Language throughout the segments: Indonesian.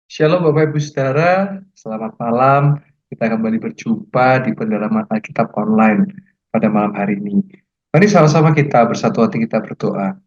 Shalom Bapak Ibu Saudara, selamat malam. Kita kembali berjumpa di pendalaman Alkitab online pada malam hari ini. Mari sama-sama kita bersatu hati kita berdoa.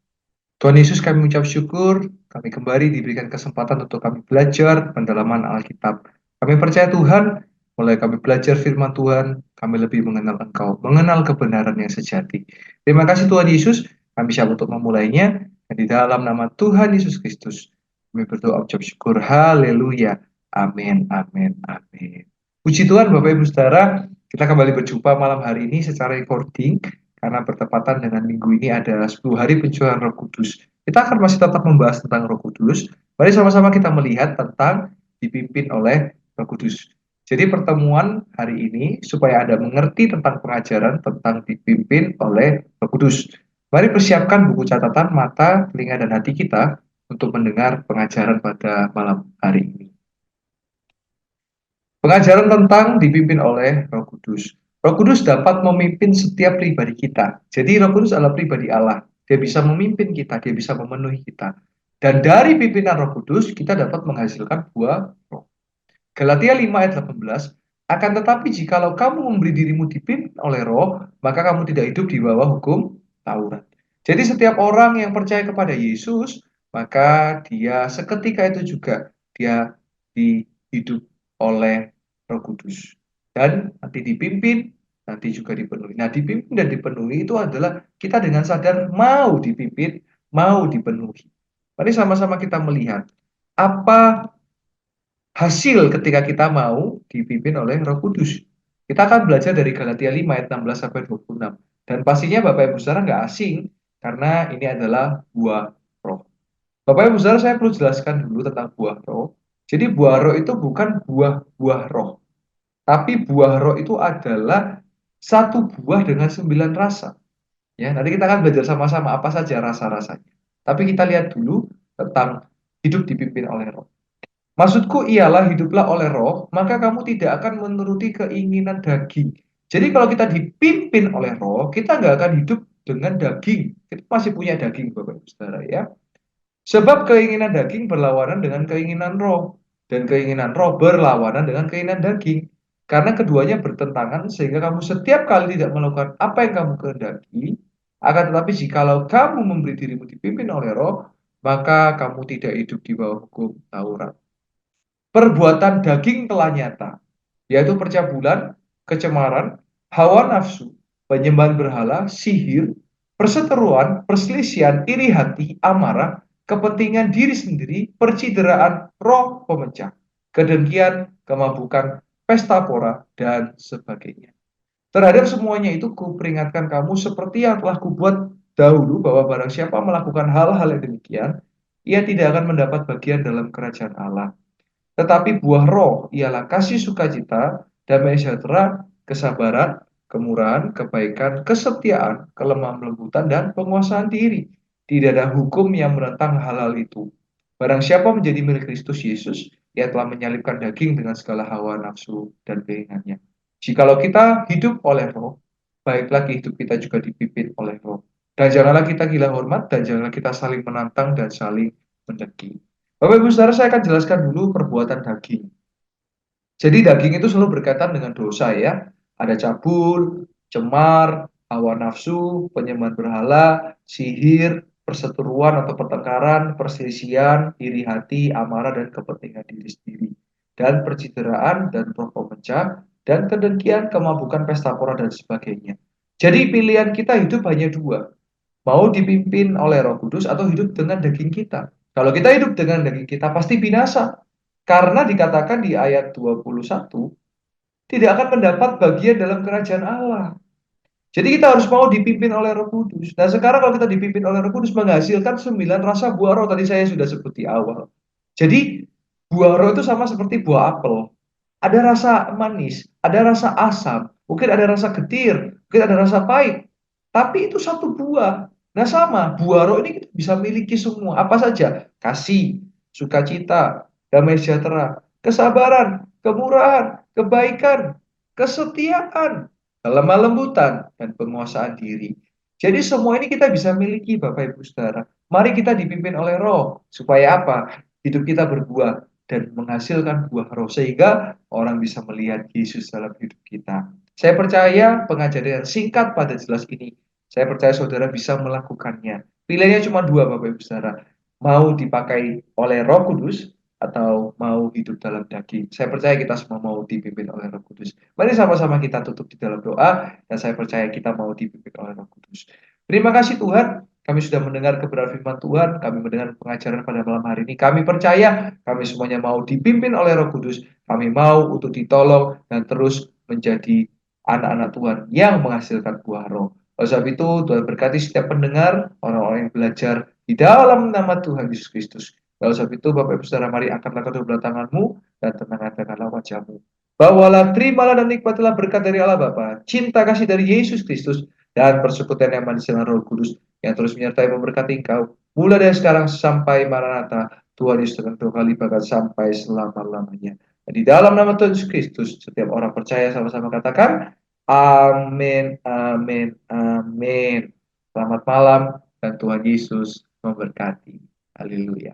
Tuhan Yesus, kami mengucap syukur, kami kembali diberikan kesempatan untuk kami belajar pendalaman Alkitab. Kami percaya Tuhan, mulai kami belajar firman Tuhan, kami lebih mengenal Engkau, mengenal kebenaran yang sejati. Terima kasih Tuhan Yesus, kami siap untuk memulainya, dan di dalam nama Tuhan Yesus Kristus, kami berdoa ucap syukur, haleluya, amin, amin, amin. Puji Tuhan Bapak Ibu Saudara, kita kembali berjumpa malam hari ini secara recording, karena bertepatan dengan minggu ini adalah 10 hari pencurahan Roh Kudus. Kita akan masih tetap membahas tentang Roh Kudus. Mari sama-sama kita melihat tentang dipimpin oleh Roh Kudus. Jadi pertemuan hari ini supaya Anda mengerti tentang pengajaran tentang dipimpin oleh Roh Kudus. Mari persiapkan buku catatan, mata, telinga, dan hati kita untuk mendengar pengajaran pada malam hari ini. Pengajaran tentang dipimpin oleh Roh Kudus. Roh Kudus dapat memimpin setiap pribadi kita. Jadi Roh Kudus adalah pribadi Allah. Dia bisa memimpin kita, dia bisa memenuhi kita. Dan dari pimpinan Roh Kudus, kita dapat menghasilkan buah roh. Galatia 5 ayat 18, akan tetapi jikalau kamu memberi dirimu dipimpin oleh roh, maka kamu tidak hidup di bawah hukum Taurat. Jadi setiap orang yang percaya kepada Yesus, maka dia seketika itu juga dia dihidup oleh Roh Kudus. Dan nanti dipimpin, nanti juga dipenuhi. Nah, dipimpin dan dipenuhi itu adalah kita dengan sadar mau dipimpin, mau dipenuhi. Mari sama-sama kita melihat apa hasil ketika kita mau dipimpin oleh Roh Kudus. Kita akan belajar dari Galatia 5 ayat 16 sampai 26. Dan pastinya Bapak Ibu Saudara nggak asing karena ini adalah buah roh. Bapak Ibu Saudara, saya perlu jelaskan dulu tentang buah roh. Jadi buah roh itu bukan buah-buah roh. Tapi buah roh itu adalah satu buah dengan 9 rasa. Ya, nanti kita akan belajar sama-sama apa saja rasa-rasanya. Tapi kita lihat dulu tentang hidup dipimpin oleh roh. Maksudku ialah hiduplah oleh roh, maka kamu tidak akan menuruti keinginan daging. Jadi kalau kita dipimpin oleh roh, kita nggak akan hidup dengan daging. Kita masih punya daging, Bapak Ibu Saudara ya. Sebab keinginan daging berlawanan dengan keinginan roh. Dan keinginan roh berlawanan dengan keinginan daging. Karena keduanya bertentangan sehingga kamu setiap kali tidak melakukan apa yang kamu kehendaki. Akan tetapi jikalau kamu memberi dirimu dipimpin oleh roh, maka kamu tidak hidup di bawah hukum Taurat. Perbuatan daging telah nyata, yaitu percabulan, kecemaran, hawa nafsu, penyembahan berhala, sihir, perseteruan, perselisihan, iri hati, amarah, kepentingan diri sendiri, percideraan, roh pemecah, kedengkian, kemabukan, pesta pora, dan sebagainya. Terhadap semuanya itu kuperingatkan kamu seperti yang telah kubuat dahulu bahwa barang siapa melakukan hal-hal yang demikian, ia tidak akan mendapat bagian dalam kerajaan Allah. Tetapi buah roh ialah kasih sukacita, damai sejahtera, kesabaran, kemurahan, kebaikan, kesetiaan, kelemah lembutan, dan penguasaan diri. Tidak ada hukum yang menentang hal-hal itu. Barang siapa menjadi milik Kristus Yesus, ia telah menyalibkan daging dengan segala hawa nafsu dan keinginannya. Jikalau kita hidup oleh roh, baik lagi hidup kita juga dipimpin oleh roh. Dan janganlah kita gila hormat, dan janganlah kita saling menantang dan saling mendengki. Bapak Ibu Saudara, saya akan jelaskan dulu perbuatan daging. Jadi daging itu selalu berkaitan dengan dosa ya. Ada cabul, cemar, hawa nafsu, penyembahan berhala, sihir, perseteruan atau pertengkaran, perselisihan, iri hati, amarah, dan kepentingan diri sendiri. Dan percideraan dan roh pemecah, dan kedengkian, kemabukan, pesta pora, dan sebagainya. Jadi pilihan kita hidup hanya dua. Mau dipimpin oleh Roh Kudus atau hidup dengan daging kita. Kalau kita hidup dengan daging kita pasti binasa. Karena dikatakan di ayat 21, tidak akan mendapat bagian dalam kerajaan Allah. Jadi kita harus mau dipimpin oleh Roh Kudus. Nah sekarang kalau kita dipimpin oleh Roh Kudus menghasilkan 9 rasa buah roh. Tadi saya sudah sebut di awal. Jadi buah roh itu sama seperti buah apel. Ada rasa manis, ada rasa asam, mungkin ada rasa getir, mungkin ada rasa pahit. Tapi itu satu buah. Nah sama, buah roh ini kita bisa miliki semua. Apa saja? Kasih, sukacita, damai sejahtera, kesabaran, kemurahan, kebaikan, kesetiaan, kelemah lembutan, dan penguasaan diri. Jadi semua ini kita bisa miliki Bapak Ibu Saudara. Mari kita dipimpin oleh roh. Supaya apa? Hidup kita berbuah dan menghasilkan buah roh sehingga orang bisa melihat Yesus dalam hidup kita. Saya percaya pengajaran yang singkat pada jelas ini, saya percaya saudara bisa melakukannya. Pilihannya cuma dua, Bapak Ibu Saudara. Mau dipakai oleh Roh Kudus atau mau hidup dalam daging. Saya percaya kita semua mau dipimpin oleh Roh Kudus. Mari sama-sama kita tutup di dalam doa, dan saya percaya kita mau dipimpin oleh Roh Kudus. Terima kasih Tuhan, kami sudah mendengar kebenaran firman Tuhan, kami mendengar pengajaran pada malam hari ini. Kami percaya kami semuanya mau dipimpin oleh Roh Kudus, kami mau untuk ditolong dan terus menjadi anak-anak Tuhan yang menghasilkan buah roh. Oleh sebab itu, Tuhan berkati setiap pendengar, orang-orang yang belajar di dalam nama Tuhan Yesus Kristus. Oleh sebab itu, Bapak Ibu Saudara, mari angkatlah kedua belah tanganmu dan tenangkanlah wajahmu. Bawalah, terimalah dan nikmatilah berkat dari Allah Bapa, cinta kasih dari Yesus Kristus, dan persekutuan yang manis dengan Roh Kudus yang terus menyertai memberkati engkau mulai dari sekarang sampai Maranatha. Tuhan Yesus akan dua kali bahkan sampai selama-lamanya. Dan di dalam nama Tuhan Yesus Kristus, setiap orang percaya sama-sama katakan amin, amin, amin. Selamat malam dan Tuhan Yesus memberkati. Haleluya.